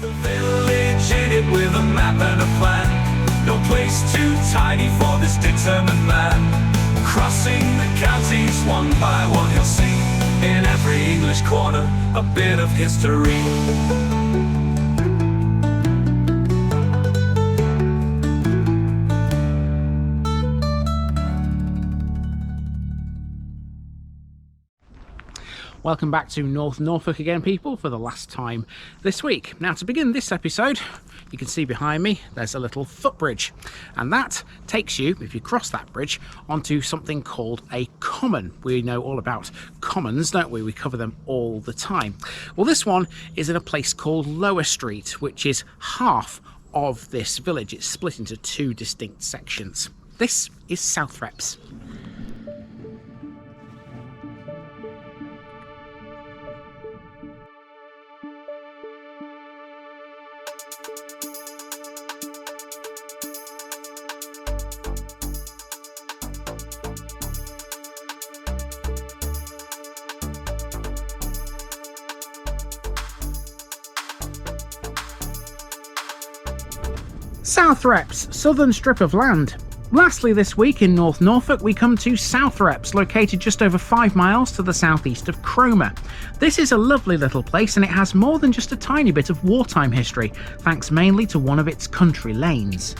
The village in it with a map and a plan. No place too tiny for this determined man. Crossing the counties one by one, he'll see in every English corner a bit of history. Welcome back to North Norfolk again, people, for the last time this week. Now, to begin this episode, you can see behind me there's a little footbridge, and that takes you, if you cross that bridge, onto something called a common. We know all about commons, don't we? We cover them all the time. Well, this one is in a place called Lower Street, which is half of this village. It's split into two distinct sections. This is Southrepps. Southrepps, southern strip of land. Lastly this week in North Norfolk we come to Southrepps, located just over 5 miles to the southeast of Cromer. This is a lovely little place, and it has more than just a tiny bit of wartime history, thanks mainly to one of its country lanes.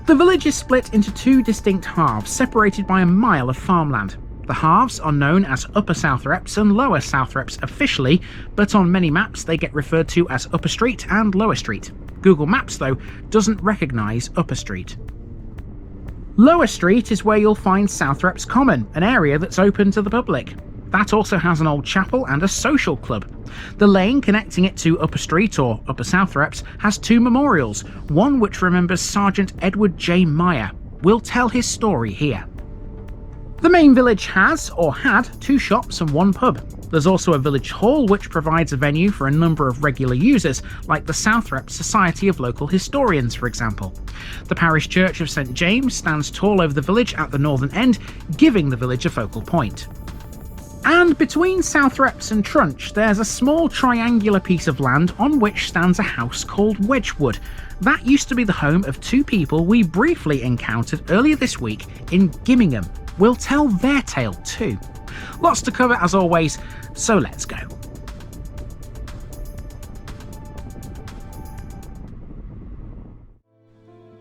The village is split into two distinct halves, separated by a mile of farmland. The halves are known as Upper Southrepps and Lower Southrepps officially, but on many maps they get referred to as Upper Street and Lower Street. Google Maps, though, doesn't recognise Upper Street. Lower Street is where you'll find Southrepps Common, an area that's open to the public. That also has an old chapel and a social club. The lane connecting it to Upper Street, or Upper Southrepps, has two memorials, one which remembers Sergeant Edward J. Meyer. We'll tell his story here. The main village has, or had, 2 shops and 1 pub. There's also a village hall which provides a venue for a number of regular users, like the Southrepps Society of Local Historians, for example. The parish church of St James stands tall over the village at the northern end, giving the village a focal point. And between Southrepps and Trunch, there's a small triangular piece of land on which stands a house called Wedgwood. That used to be the home of 2 people we briefly encountered earlier this week in Gimmingham. We'll tell their tale too. Lots to cover as always, so let's go.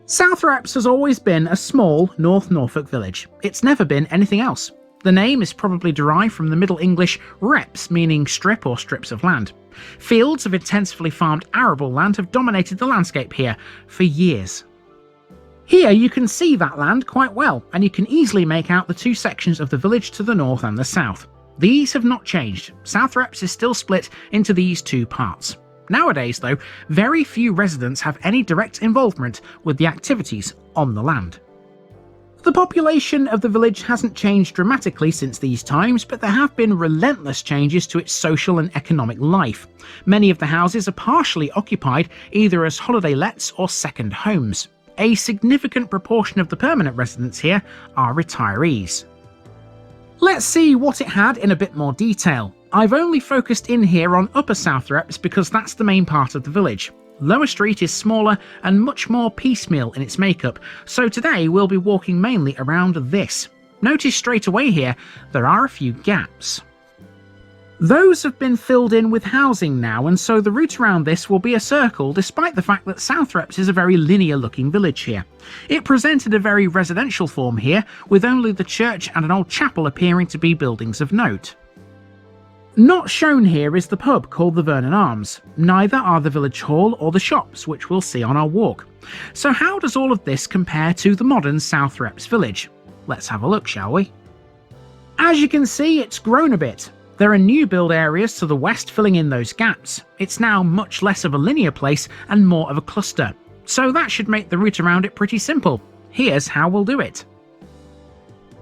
Southrepps has always been a small North Norfolk village. It's never been anything else. The name is probably derived from the Middle English reps, meaning strip or strips of land. Fields of intensively farmed arable land have dominated the landscape here for years. Here you can see that land quite well, and you can easily make out the 2 sections of the village to the north and the south. These have not changed. Southrepps is still split into these 2 parts. Nowadays, though, very few residents have any direct involvement with the activities on the land. The population of the village hasn't changed dramatically since these times, but there have been relentless changes to its social and economic life. Many of the houses are partially occupied either as holiday lets or second homes. A significant proportion of the permanent residents here are retirees. Let's see what it had in a bit more detail. I've only focused in here on Upper Southrepps because that's the main part of the village. Lower Street is smaller and much more piecemeal in its makeup, so today we'll be walking mainly around this. Notice straight away here, there are a few gaps. Those have been filled in with housing now, and so the route around this will be a circle, despite the fact that Southrepps is a very linear looking village here. It presented a very residential form here, with only the church and an old chapel appearing to be buildings of note. Not shown here is the pub called the Vernon Arms. Neither are the village hall or the shops, which we'll see on our walk. So how does all of this compare to the modern Southrepps village? Let's have a look, shall we? As you can see, it's grown a bit. There are new build areas to the west filling in those gaps. It's now much less of a linear place and more of a cluster. So that should make the route around it pretty simple. Here's how we'll do it.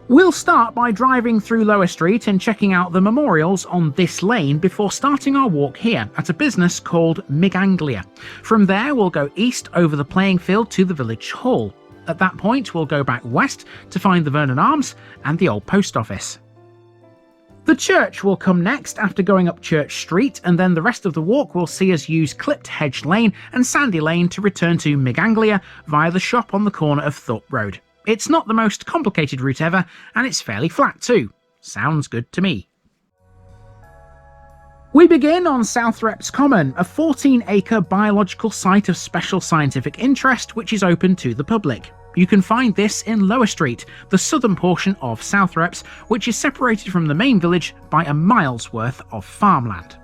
We'll start by driving through Lower Street and checking out the memorials on this lane before starting our walk here at a business called Miganglia. From there we'll go east over the playing field to the village hall. At that point we'll go back west to find the Vernon Arms and the old post office. The church will come next after going up Church Street, and then the rest of the walk will see us use Clipped Hedge Lane and Sandy Lane to return to Miganglia via the shop on the corner of Thorpe Road. It's not the most complicated route ever, and it's fairly flat too. Sounds good to me. We begin on Southrepps Common, a 14-acre biological site of special scientific interest which is open to the public. You can find this in Lower Street, the southern portion of Southrepps, which is separated from the main village by a mile's worth of farmland.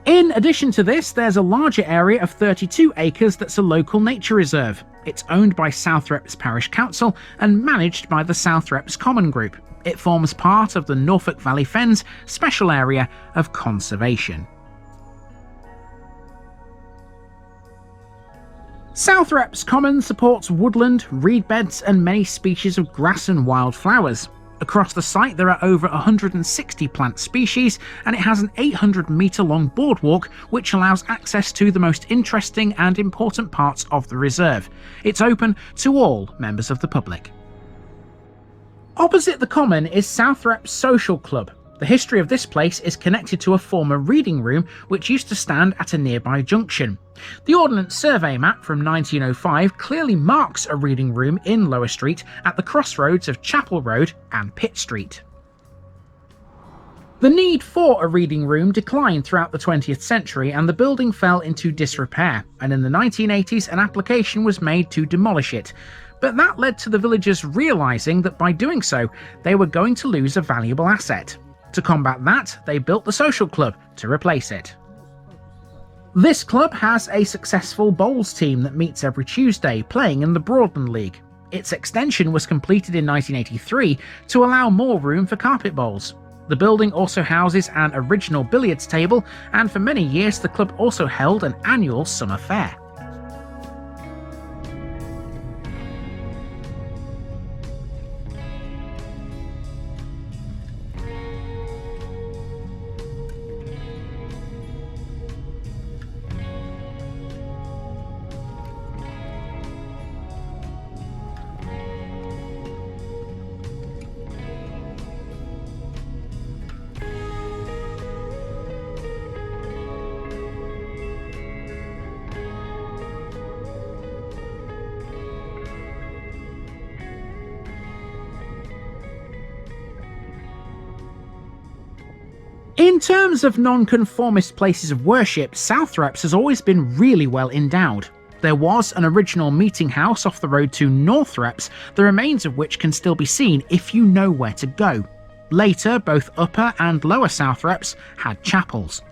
In addition to this, there's a larger area of 32 acres that's a local nature reserve. It's owned by Southrepps Parish Council and managed by the Southrepps Common Group. It forms part of the Norfolk Valley Fens Special Area of Conservation. Southrepps Common supports woodland, reed beds and many species of grass and wildflowers. Across the site there are over 160 plant species, and it has an 800-metre long boardwalk which allows access to the most interesting and important parts of the reserve. It's open to all members of the public. Opposite the Common is Southrepps Social Club. The history of this place is connected to a former reading room which used to stand at a nearby junction. The Ordnance Survey map from 1905 clearly marks a reading room in Lower Street at the crossroads of Chapel Road and Pitt Street. The need for a reading room declined throughout the 20th century and the building fell into disrepair, and in the 1980s an application was made to demolish it. But that led to the villagers realising that by doing so they were going to lose a valuable asset. To combat that, they built the social club to replace it. This club has a successful bowls team that meets every Tuesday, playing in the Broadland League. Its extension was completed in 1983 to allow more room for carpet bowls. The building also houses an original billiards table, and for many years the club also held an annual summer fair. In terms of non-conformist places of worship, Southrepps has always been really well endowed. There was an original meeting house off the road to Northrepps, the remains of which can still be seen if you know where to go. Later, both Upper and Lower Southrepps had chapels.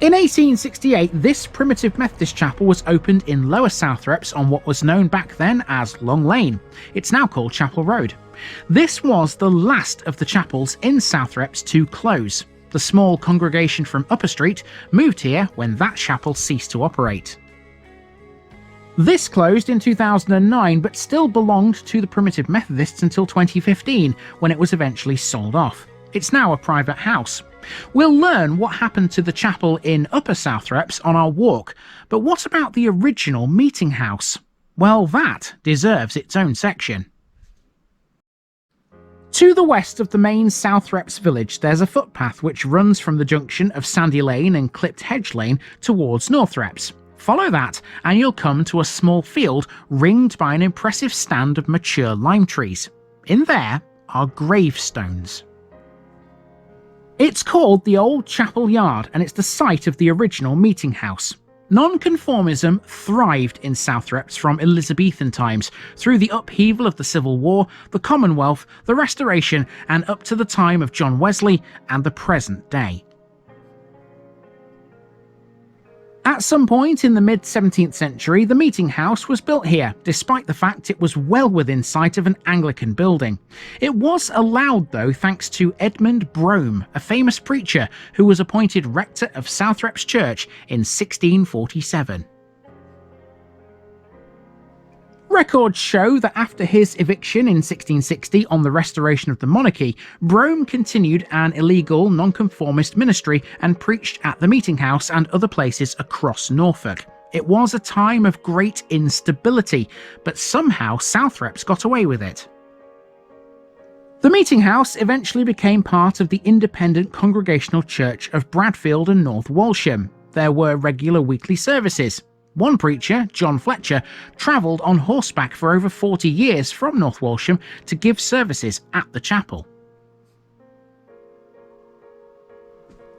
In 1868, this primitive Methodist chapel was opened in Lower Southrepps on what was known back then as Long Lane. It's now called Chapel Road. This was the last of the chapels in Southrepps to close. The small congregation from Upper Street moved here when that chapel ceased to operate. This closed in 2009 but still belonged to the Primitive Methodists until 2015 when it was eventually sold off. It's now a private house. We'll learn what happened to the chapel in Upper Southrepps on our walk, but what about the original meeting house? Well, that deserves its own section. To the west of the main Southrepps village there's a footpath which runs from the junction of Sandy Lane and Clipped Hedge Lane towards Northrepps. Follow that and you'll come to a small field ringed by an impressive stand of mature lime trees. In there are gravestones. It's called the Old Chapel Yard and it's the site of the original meeting house. Nonconformism thrived in Southrepps from Elizabethan times, through the upheaval of the Civil War, the Commonwealth, the Restoration, and up to the time of John Wesley and the present day. At some point in the mid-17th century, the meeting house was built here, despite the fact it was well within sight of an Anglican building. It was allowed though thanks to Edmund Brome, a famous preacher who was appointed rector of Southrepps Church in 1647. Records show that after his eviction in 1660 on the restoration of the monarchy, Brome continued an illegal nonconformist ministry and preached at the meeting house and other places across Norfolk. It was a time of great instability, but somehow Southrepps got away with it. The meeting house eventually became part of the independent Congregational Church of Bradfield and North Walsham. There were regular weekly services. One preacher, John Fletcher, travelled on horseback for over 40 years from North Walsham to give services at the chapel.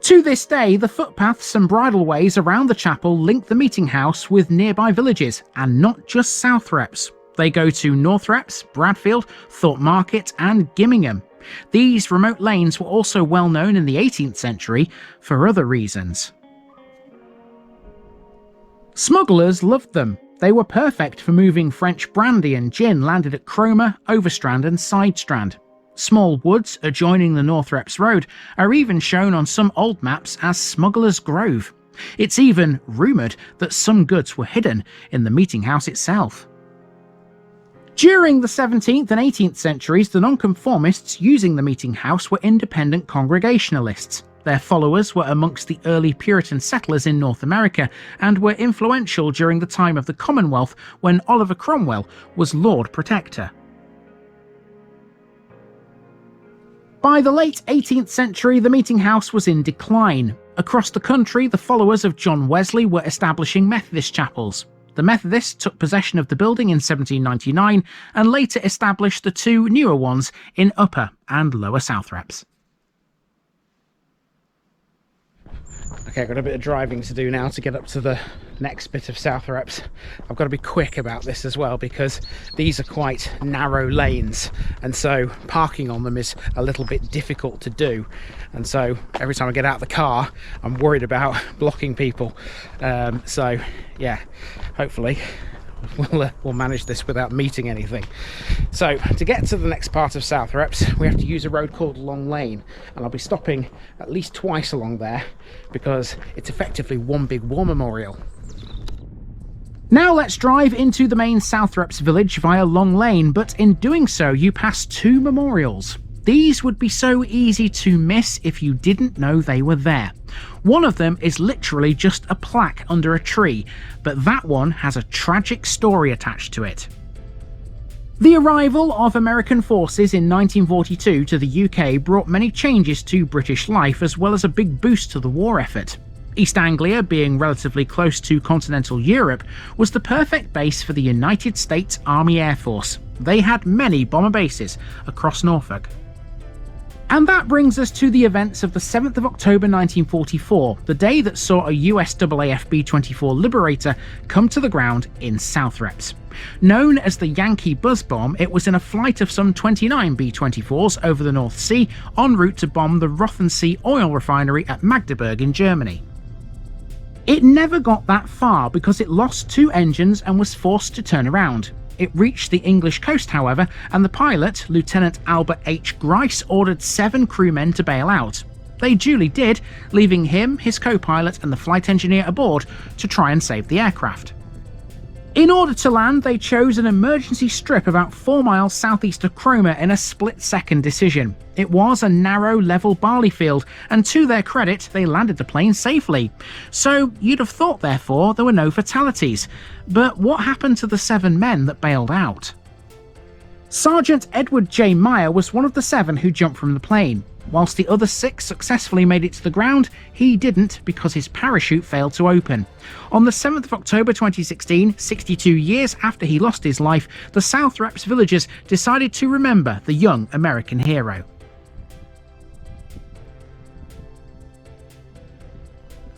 To this day, the footpaths and bridleways around the chapel link the meeting house with nearby villages, and not just Southrepps. They go to Northrepps, Bradfield, Thorpe Market and Gimmingham. These remote lanes were also well known in the 18th century for other reasons. Smugglers loved them. They were perfect for moving French brandy and gin landed at Cromer, Overstrand and Sidestrand. Small woods adjoining the Northrepps Road are even shown on some old maps as Smuggler's Grove. It's even rumoured that some goods were hidden in the meeting house itself. During the 17th and 18th centuries, the nonconformists using the meeting house were independent Congregationalists. Their followers were amongst the early Puritan settlers in North America and were influential during the time of the Commonwealth when Oliver Cromwell was Lord Protector. By the late 18th century, the meeting house was in decline. Across the country, the followers of John Wesley were establishing Methodist chapels. The Methodists took possession of the building in 1799 and later established the two newer ones in Upper and Lower Southrepps. Okay, I've got a bit of driving to do now to get up to the next bit of Southrepps. I've got to be quick about this as well because these are quite narrow lanes, and so parking on them is a little bit difficult to do, and so every time I get out of the car I'm worried about blocking people. So yeah, hopefully we'll manage this without meeting anything. So to get to the next part of Southrepps, we have to use a road called Long Lane, and I'll be stopping at least twice along there because it's effectively one big war memorial. Now let's drive into the main Southrepps village via Long Lane, but in doing so you pass two memorials. These would be so easy to miss if you didn't know they were there. One of them is literally just a plaque under a tree, but that one has a tragic story attached to it. The arrival of American forces in 1942 to the UK brought many changes to British life as well as a big boost to the war effort. East Anglia, being relatively close to continental Europe, was the perfect base for the United States Army Air Force. They had many bomber bases across Norfolk. And that brings us to the events of the 7th of October 1944, the day that saw a USAAF B-24 Liberator come to the ground in Southrepps. Known as the Yankee Buzz Bomb, it was in a flight of some 29 B-24s over the North Sea en route to bomb the Rothensee oil refinery at Magdeburg in Germany. It never got that far because it lost two engines and was forced to turn around. It reached the English coast, however, and the pilot, Lieutenant Albert H. Grice, ordered 7 crewmen to bail out. They duly did, leaving him, his co-pilot and the flight engineer aboard to try and save the aircraft. In order to land, they chose an emergency strip about 4 miles southeast of Cromer in a split-second decision. It was a narrow, level barley field, and to their credit, they landed the plane safely. So you'd have thought, therefore, there were no fatalities. But what happened to the 7 men that bailed out? Sergeant Edward J. Meyer was one of the 7 who jumped from the plane. Whilst the other 6 successfully made it to the ground, he didn't because his parachute failed to open. On the 7th of October 2016, 62 years after he lost his life, the Southrepps villagers decided to remember the young American hero.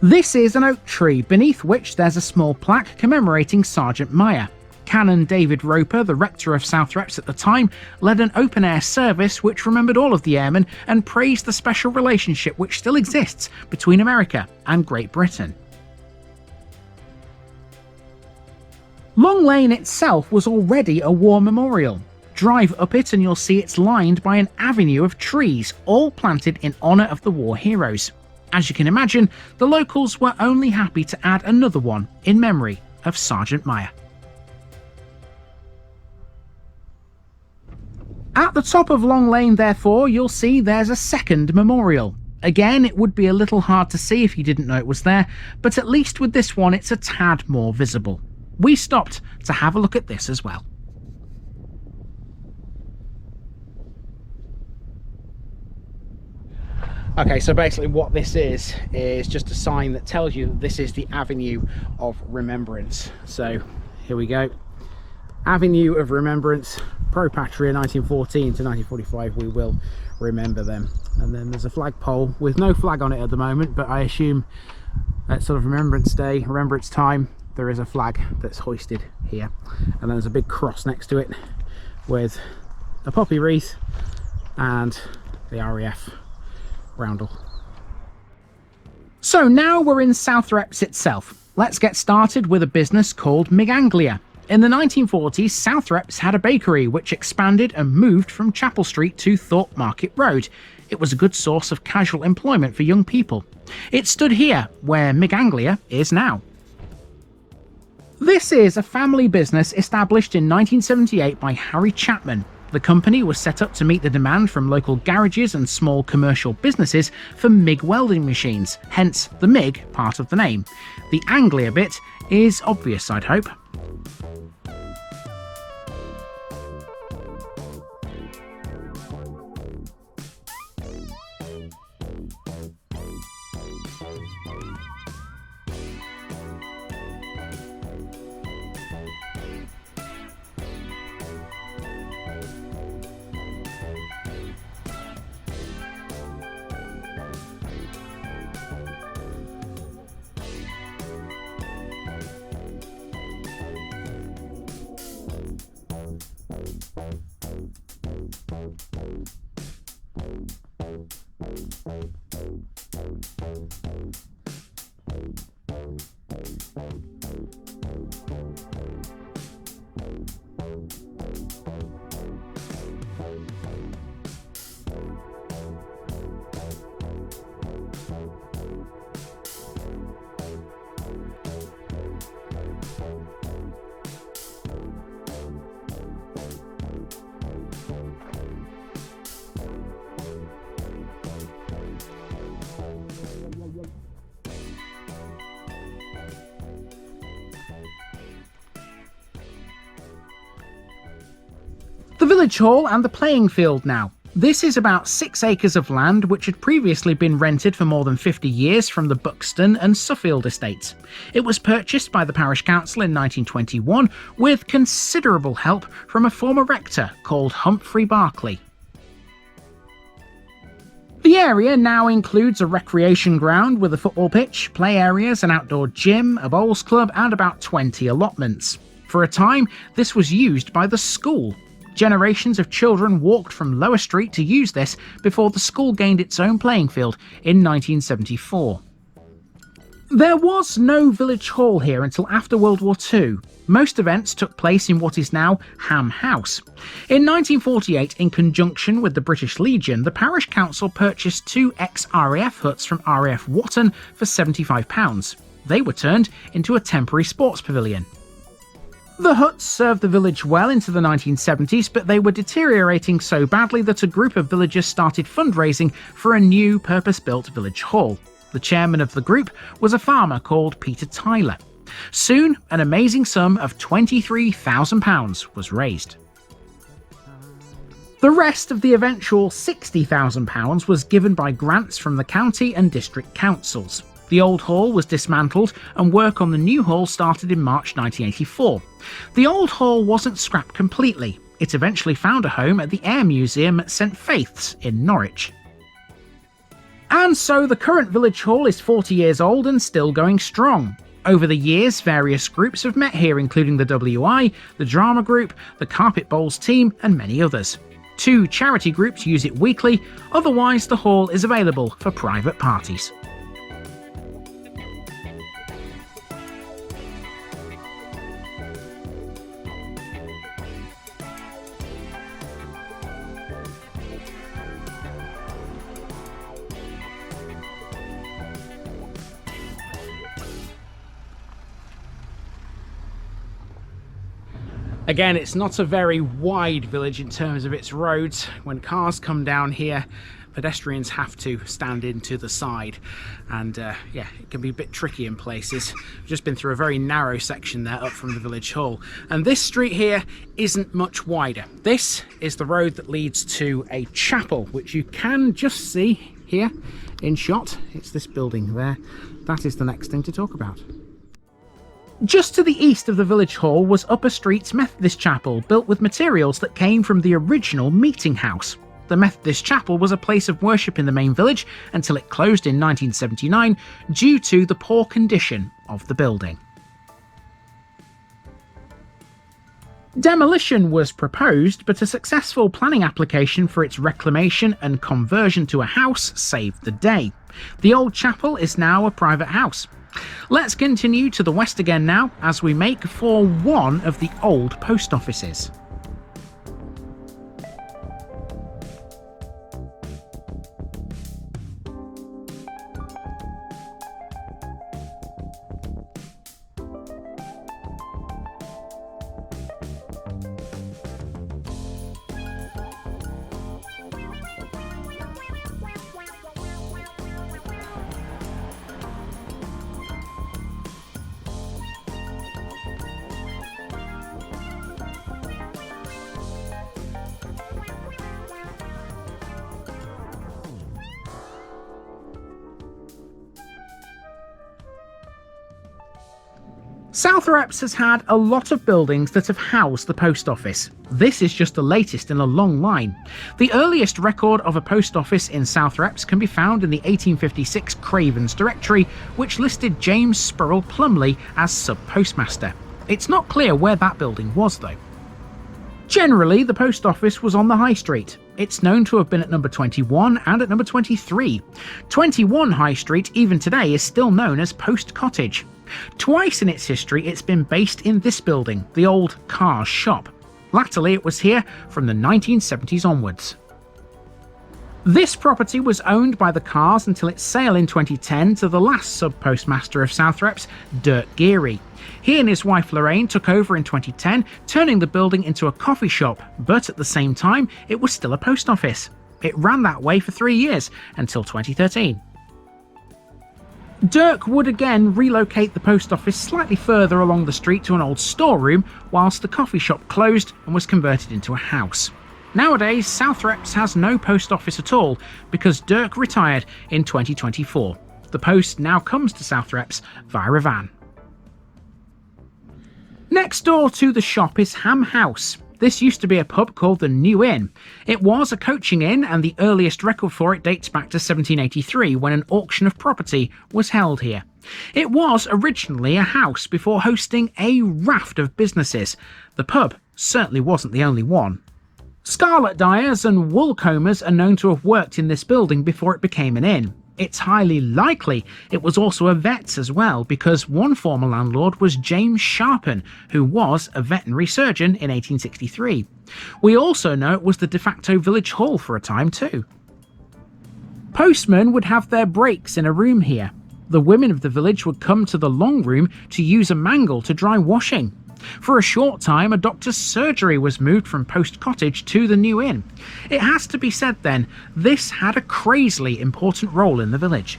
This is an oak tree, beneath which there's a small plaque commemorating Sergeant Meyer. Canon David Roper, the rector of Southrepps at the time, led an open-air service which remembered all of the airmen and praised the special relationship which still exists between America and Great Britain. Long Lane itself was already a war memorial. Drive up it and you'll see it's lined by an avenue of trees, all planted in honour of the war heroes. As you can imagine, the locals were only happy to add another one in memory of Sergeant Meyer. At the top of Long Lane, therefore, you'll see there's a second memorial. Again, it would be a little hard to see if you didn't know it was there, but at least with this one it's a tad more visible. We stopped to have a look at this as well. Okay, so basically what this is just a sign that tells you that this is the Avenue of Remembrance. So here we go. Avenue of Remembrance, Pro Patria 1914 to 1945, we will remember them. And then there's a flagpole with no flag on it at the moment, but I assume at sort of Remembrance Day, Remembrance time, there is a flag that's hoisted here. And then there's a big cross next to it with a poppy wreath and the RAF roundel. So now we're in Southrepps itself. Let's get started with a business called Miganglia. In the 1940s, Southrepps had a bakery which expanded and moved from Chapel Street to Thorpe Market Road. It was a good source of casual employment for young people. It stood here, where Miganglia is now. This is a family business established in 1978 by Harry Chapman. The company was set up to meet the demand from local garages and small commercial businesses for MIG welding machines, hence the MIG part of the name. The Anglia bit is obvious, I'd hope. The village hall and the playing field now. This is about 6 acres of land which had previously been rented for more than 50 years from the Buxton and Suffield estates. It was purchased by the parish council in 1921 with considerable help from a former rector called Humphrey Barclay. The area now includes a recreation ground with a football pitch, play areas, an outdoor gym, a bowls club and about 20 allotments. For a time, this was used by the school. Generations of children walked from Lower Street to use this before the school gained its own playing field in 1974. There was no village hall here until after World War II. Most events took place in what is now Ham House. In 1948, in conjunction with the British Legion, the parish council purchased 2 ex-RAF huts from RAF Wotton for £75. They were turned into a temporary sports pavilion. The huts served the village well into the 1970s, but they were deteriorating so badly that a group of villagers started fundraising for a new purpose-built village hall. The chairman of the group was a farmer called Peter Tyler. Soon, an amazing sum of £23,000 was raised. The rest of the eventual £60,000 was given by grants from the county and district councils. The old hall was dismantled and work on the new hall started in March 1984. The old hall wasn't scrapped completely. It eventually found a home at the Air Museum at St Faith's in Norwich. And so the current village hall is 40 years old and still going strong. Over the years, various groups have met here, including the WWII, the Drama Group, the Carpet Bowls team, and many others. 2 charity groups use it weekly, otherwise the hall is available for private parties. Again, it's not a very wide village in terms of its roads. When cars come down here, pedestrians have to stand into the side, and yeah, it can be a bit tricky in places. We've just been through a very narrow section there up from the village hall, and this street here isn't much wider. This is the road that leads to a chapel, which you can just see here in shot. It's this building there. That is the next thing to talk about. Just to the east of the village hall was Upper Street's Methodist Chapel, built with materials that came from the original meeting house. The Methodist Chapel was a place of worship in the main village until it closed in 1979 due to the poor condition of the building. Demolition was proposed, but a successful planning application for its reclamation and conversion to a house saved the day. The old chapel is now a private house. Let's continue to the west again now as we make for one of the old post offices. Southrepps has had a lot of buildings that have housed the post office. This is just the latest in a long line. The earliest record of a post office in Southrepps can be found in the 1856 Craven's Directory, which listed James Spurrell Plumley as sub-postmaster. It's not clear where that building was though. Generally, the post office was on the High Street. It's known to have been at number 21 and at number 23. 21 High Street, even today, is still known as Post Cottage. Twice in its history, it's been based in this building, the old Carr's shop. Latterly, it was here from the 1970s onwards. This property was owned by the Carrs until its sale in 2010 to the last sub-postmaster of Southrepps, Dirk Geary. He and his wife Lorraine took over in 2010, turning the building into a coffee shop, but at the same time, it was still a post office. It ran that way for 3 years, until 2013. Dirk would again relocate the post office slightly further along the street to an old storeroom, whilst the coffee shop closed and was converted into a house. Nowadays, Southrepps has no post office at all because Dirk retired in 2024. The post now comes to Southrepps via a van. Next door to the shop is Ham House. This used to be a pub called the New Inn. It was a coaching inn, and the earliest record for it dates back to 1783 when an auction of property was held here. It was originally a house before hosting a raft of businesses. The pub certainly wasn't the only one. Scarlet dyers and wool combers are known to have worked in this building before it became an inn. It's highly likely it was also a vet's as well, because one former landlord was James Sharpen, who was a veterinary surgeon in 1863. We also know it was the de facto village hall for a time too. Postmen would have their breaks in a room here. The women of the village would come to the long room to use a mangle to dry washing. For a short time, a doctor's surgery was moved from Post Cottage to the New Inn. It has to be said then, this had a crazily important role in the village.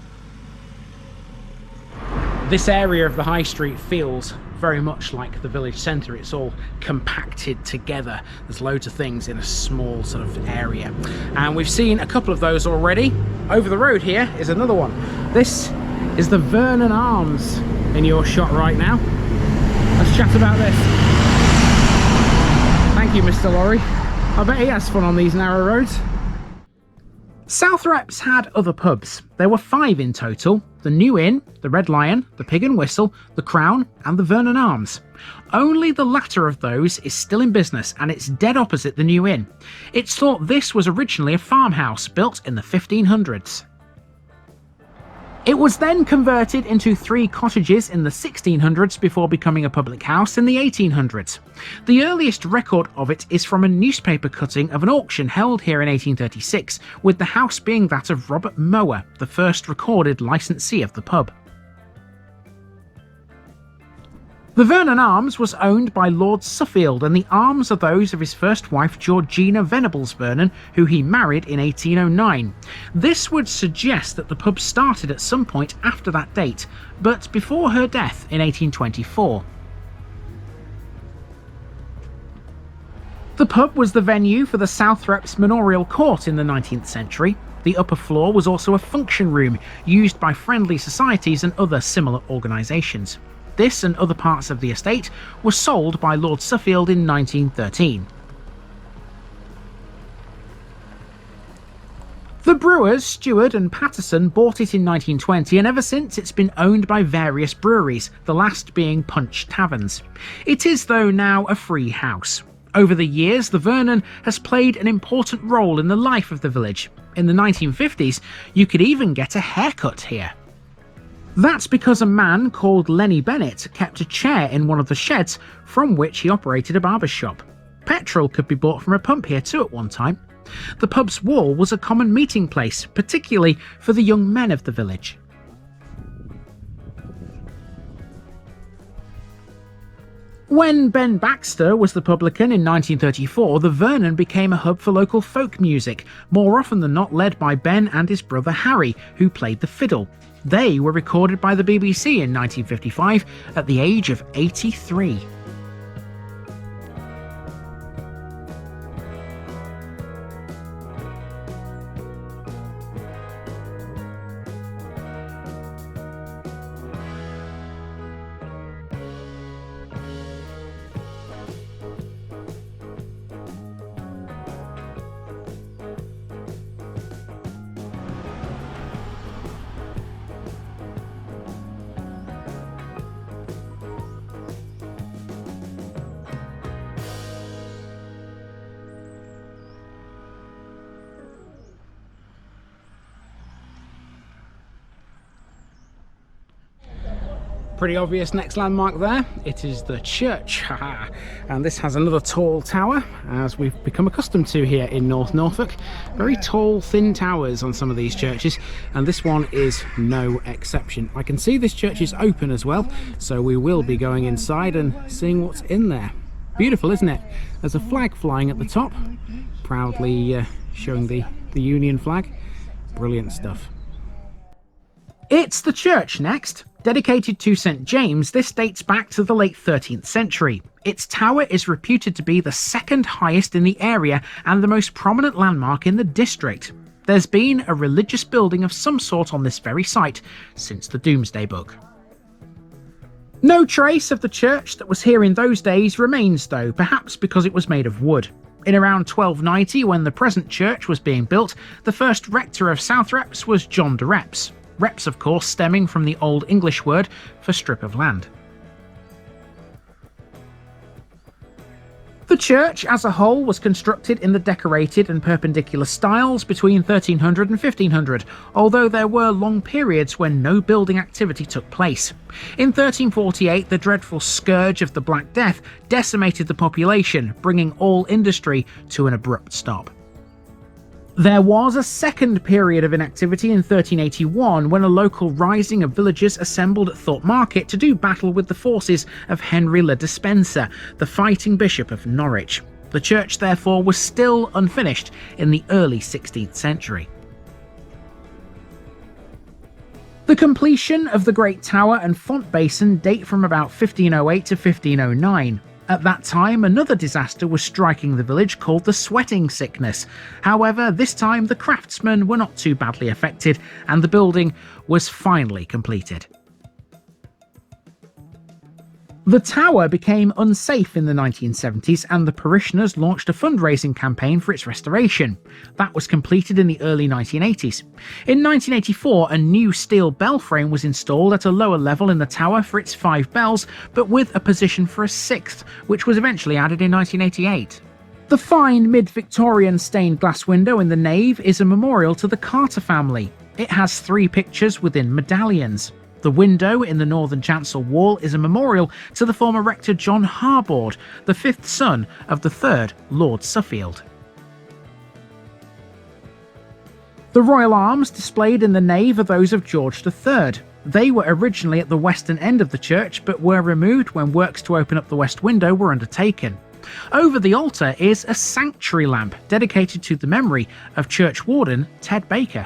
This area of the High Street feels very much like the village centre. It's all compacted together. There's loads of things in a small sort of area. And we've seen a couple of those already. Over the road here is another one. This is the Vernon Arms in your shot right now. Let's chat about this. Thank you, Mr. Lorry. I bet he has fun on these narrow roads. Southrepps had other pubs. There were 5 in total: the New Inn, the Red Lion, the Pig and Whistle, the Crown and the Vernon Arms. Only the latter of those is still in business, and it's dead opposite the New Inn. It's thought this was originally a farmhouse built in the 1500s. It was then converted into 3 cottages in the 1600s before becoming a public house in the 1800s. The earliest record of it is from a newspaper cutting of an auction held here in 1836, with the house being that of Robert Mower, the first recorded licensee of the pub. The Vernon Arms was owned by Lord Suffield, and the arms are those of his first wife Georgina Venables Vernon, who he married in 1809. This would suggest that the pub started at some point after that date, but before her death in 1824. The pub was the venue for the Southrepps Manorial Court in the 19th century. The upper floor was also a function room used by friendly societies and other similar organisations. This and other parts of the estate were sold by Lord Suffield in 1913. The brewers Stewart and Patterson bought it in 1920, and ever since it's been owned by various breweries, the last being Punch Taverns. It is, though, now a free house. Over the years, the Vernon has played an important role in the life of the village. In the 1950s, you could even get a haircut here. That's because a man called Lenny Bennett kept a chair in one of the sheds from which he operated a barber's shop. Petrol could be bought from a pump here too at one time. The pub's wall was a common meeting place, particularly for the young men of the village. When Ben Baxter was the publican in 1934, the Vernon became a hub for local folk music, more often than not led by Ben and his brother Harry, who played the fiddle. They were recorded by the BBC in 1955 at the age of 83. Pretty obvious next landmark there. It is the church, and this has another tall tower, as we've become accustomed to here in North Norfolk. Very tall, thin towers on some of these churches, and this one is no exception. I can see this church is open as well, so we will be going inside and seeing what's in there. Beautiful, isn't it? There's a flag flying at the top, proudly showing the Union flag. Brilliant stuff. It's the church next. Dedicated to St James, this dates back to the late 13th century. Its tower is reputed to be the second highest in the area and the most prominent landmark in the district. There's been a religious building of some sort on this very site since the Domesday Book. No trace of the church that was here in those days remains though, perhaps because it was made of wood. In around 1290, when the present church was being built, the first rector of Southrepps was John de Reps. Reps, of course, stemming from the Old English word for strip of land. The church as a whole was constructed in the decorated and perpendicular styles between 1300 and 1500, although there were long periods when no building activity took place. In 1348, the dreadful scourge of the Black Death decimated the population, bringing all industry to an abrupt stop. There was a second period of inactivity in 1381 when a local rising of villagers assembled at Thorpe Market to do battle with the forces of Henry le Despencer, the fighting bishop of Norwich. The church therefore was still unfinished in the early 16th century. The completion of the Great Tower and font basin date from about 1508 to 1509. At that time, another disaster was striking the village called the sweating sickness. However, this time the craftsmen were not too badly affected and the building was finally completed. The tower became unsafe in the 1970s and the parishioners launched a fundraising campaign for its restoration. That was completed in the early 1980s. In 1984, a new steel bell frame was installed at a lower level in the tower for its 5 bells, but with a position for a 6th, which was eventually added in 1988. The fine mid-Victorian stained glass window in the nave is a memorial to the Carter family. It has 3 pictures within medallions. The window in the northern chancel wall is a memorial to the former rector John Harbord, the 5th son of the 3rd Lord Suffield. The royal arms displayed in the nave are those of George III. They were originally at the western end of the church, but were removed when works to open up the west window were undertaken. Over the altar is a sanctuary lamp dedicated to the memory of church warden Ted Baker.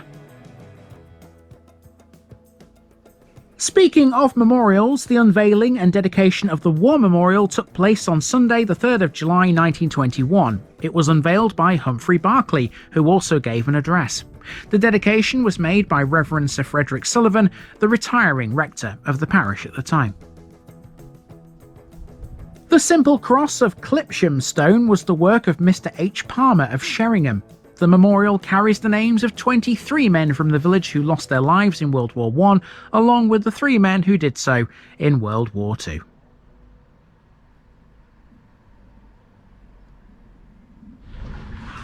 Speaking of memorials, the unveiling and dedication of the War Memorial took place on Sunday the 3rd of July 1921. It was unveiled by Humphrey Barclay, who also gave an address. The dedication was made by Reverend Sir Frederick Sullivan, the retiring rector of the parish at the time. The simple cross of Clipsham stone was the work of Mr. H. Palmer of Sheringham. The memorial carries the names of 23 men from the village who lost their lives in World War I, along with the 3 men who did so in World War II.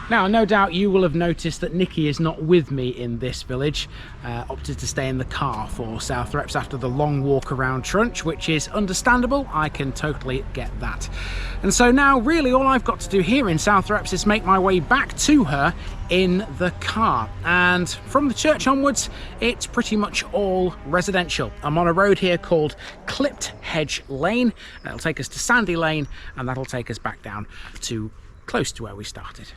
Now, no doubt you will have noticed that Nikki is not with me in this village, opted to stay in the car for Southrepps after the long walk around Trunch, which is understandable. I can totally get that. And so now really all I've got to do here in Southrepps is make my way back to her in the car. And from the church onwards, it's pretty much all residential. I'm on a road here called Clipped Hedge Lane. That'll take us to Sandy Lane, and that'll take us back down to close to where we started.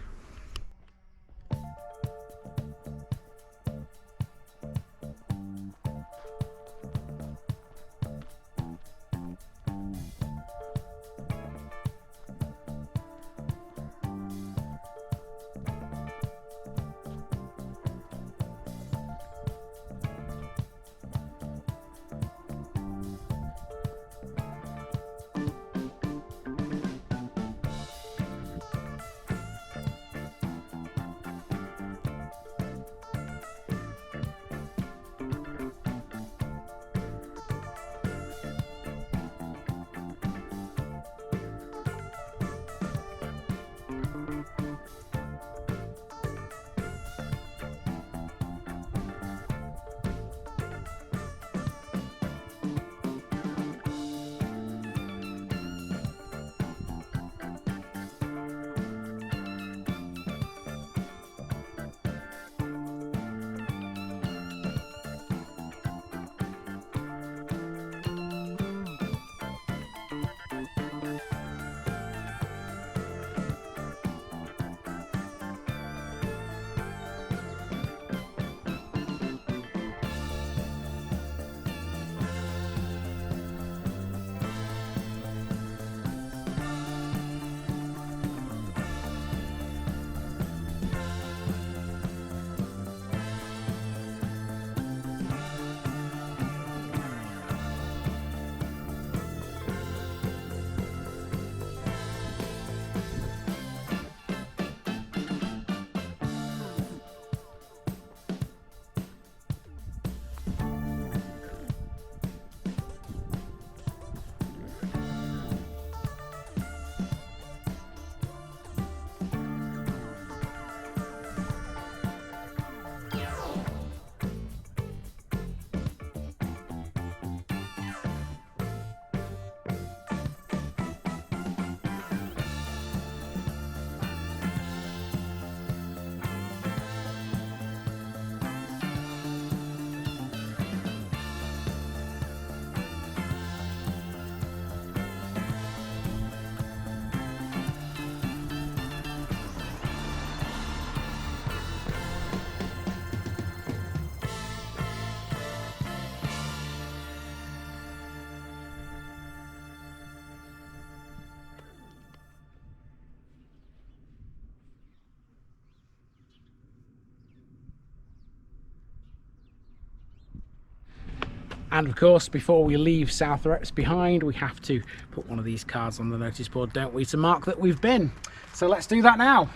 And of course, before we leave Southrepps behind, we have to put one of these cards on the notice board, don't we, to mark that we've been. So let's do that now.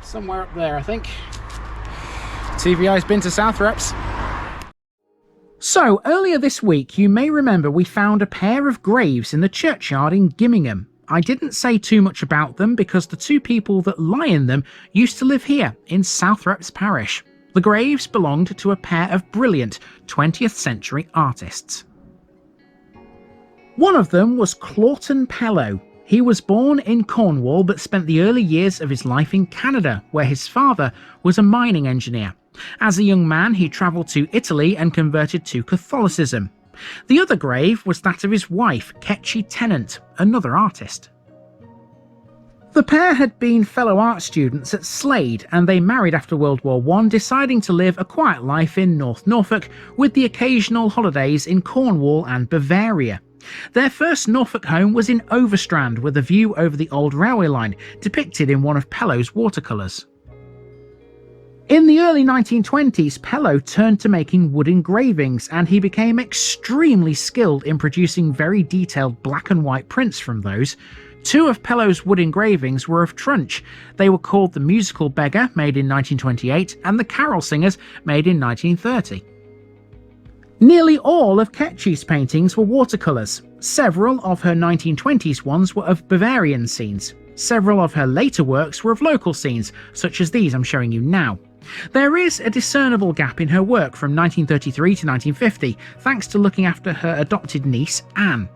Somewhere up there, I think. TVI's been to Southrepps. So, earlier this week, you may remember we found a pair of graves in the churchyard in Gimmingham. I didn't say too much about them because the 2 people that lie in them used to live here in Southrepps Parish. The graves belonged to a pair of brilliant 20th century artists. One of them was Claughton Pellews. He was born in Cornwall but spent the early years of his life in Canada, where his father was a mining engineer. As a young man, he travelled to Italy and converted to Catholicism. The other grave was that of his wife, Ketchy Tennant, another artist. The pair had been fellow art students at Slade, and they married after World War I, deciding to live a quiet life in North Norfolk with the occasional holidays in Cornwall and Bavaria. Their first Norfolk home was in Overstrand with a view over the old railway line, depicted in one of Pellews' watercolours. In the early 1920s, Pellew turned to making wood engravings, and he became extremely skilled in producing very detailed black and white prints from those. Two of Pellew's wood engravings were of Trunch. They were called the Musical Beggar, made in 1928, and the Carol Singers, made in 1930. Nearly all of Ketchy's paintings were watercolours. Several of her 1920s ones were of Bavarian scenes. Several of her later works were of local scenes, such as these I'm showing you now. There is a discernible gap in her work from 1933 to 1950, thanks to looking after her adopted niece, Anne.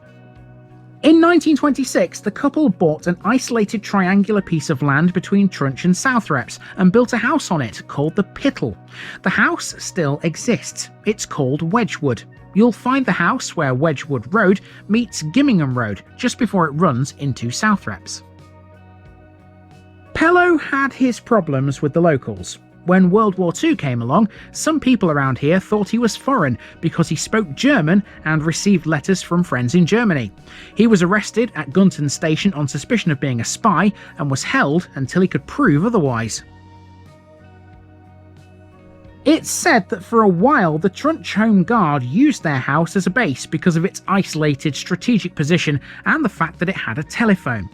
In 1926, the couple bought an isolated triangular piece of land between Trunch and Southrepps and built a house on it called the Pittle. The house still exists. It's called Wedgwood. You'll find the house where Wedgwood Road meets Gimmingham Road, just before it runs into Southrepps. Pellew had his problems with the locals. When World War II came along, some people around here thought he was foreign because he spoke German and received letters from friends in Germany. He was arrested at Gunton Station on suspicion of being a spy and was held until he could prove otherwise. It's said that for a while the Trunch Home Guard used their house as a base because of its isolated strategic position and the fact that it had a telephone.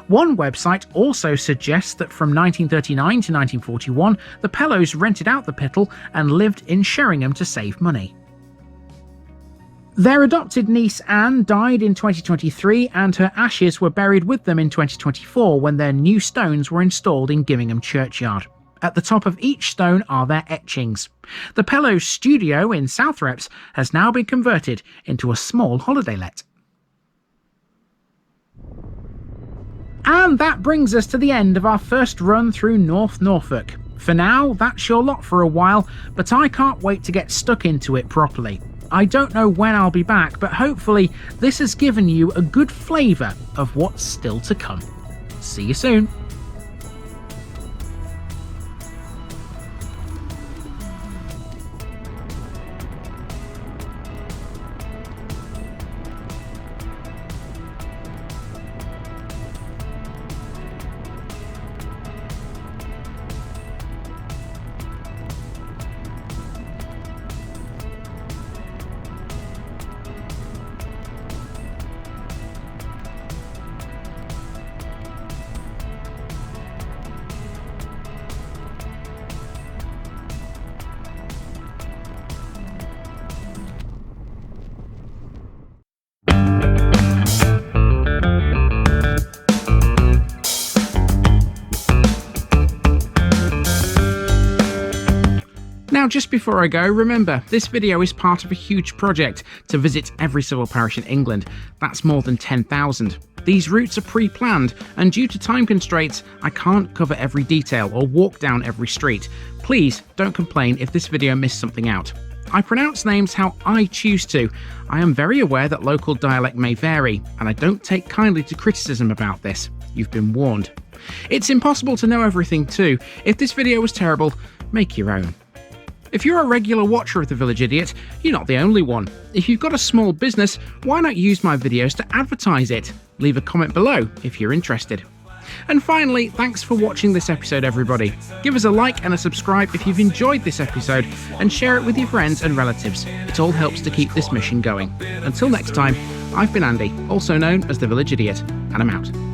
One website also suggests that from 1939 to 1941 the Pellews rented out the Pittle and lived in Sheringham to save money. Their adopted niece Anne died in 2023 and her ashes were buried with them in 2024 when their new stones were installed in Gimmingham Churchyard. At the top of each stone are their etchings. The Pellews studio in Southrepps has now been converted into a small holiday let. And that brings us to the end of our first run through North Norfolk. For now, that's your lot for a while, but I can't wait to get stuck into it properly. I don't know when I'll be back, but hopefully this has given you a good flavour of what's still to come. See you soon. Now, just before I go, remember, this video is part of a huge project to visit every civil parish in England. That's more than 10,000. These routes are pre-planned, and due to time constraints, I can't cover every detail or walk down every street. Please don't complain if this video missed something out. I pronounce names how I choose to. I am very aware that local dialect may vary, and I don't take kindly to criticism about this. You've been warned. It's impossible to know everything too. If this video was terrible, make your own. If you're a regular watcher of The Village Idiot, you're not the only one. If you've got a small business, why not use my videos to advertise it? Leave a comment below if you're interested. And finally, thanks for watching this episode, everybody. Give us a like and a subscribe if you've enjoyed this episode, and share it with your friends and relatives. It all helps to keep this mission going. Until next time, I've been Andy, also known as The Village Idiot, and I'm out.